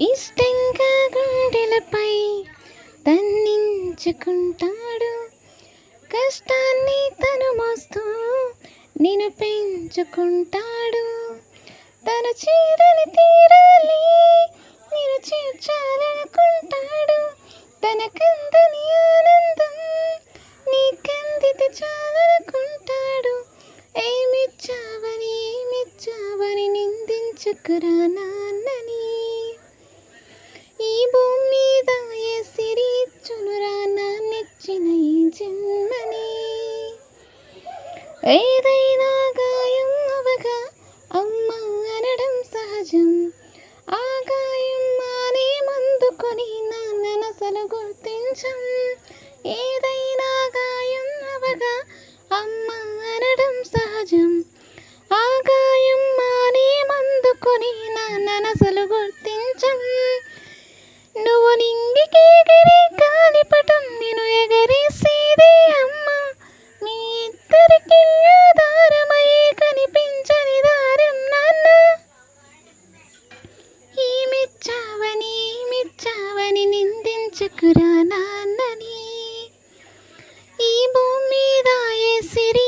ఇష్టంగా గుండెలపై తన్నించుకుంటాడు. కష్టాన్ని తను మోస్తూ నిన్ను పెంచుకుంటాడు. తన చీరని తీరాలి నేను చేర్చాలనుకుంటాడు. తనకందని ఆనందం నీకందితే చాలనుకుంటాడు. ఏమిచ్చావని నిందించుకురా నాన్నని. ఈ భూమి మీద ఏ సిరి ఇచ్చునురా నాన్నిచ్చిన ఈ జన్మని. ఏదైనా గాయం అవగా అమ్మ అనడం సహజం. ఆ గాయం మానే మందుకొని నాన్ననసలు గుర్తించం. ఏదైనా గాయం అవగా అమ్మ అనడం సహజం. ఆ గాయం మానే మందుకొని నాన్ననసలు గుర్తించం. నువ్వు నింగికి ఎగిరే గాలిపటం నేను ఎగరేసేదే అమ్మ. మీ ఇద్దరికి ఆధారమయ్యే కనిపించని దారం నాన్న. ఏమిచ్చావని నిందించుకురా నాన్నని. ఈ భూమి మీద ఏ సిరి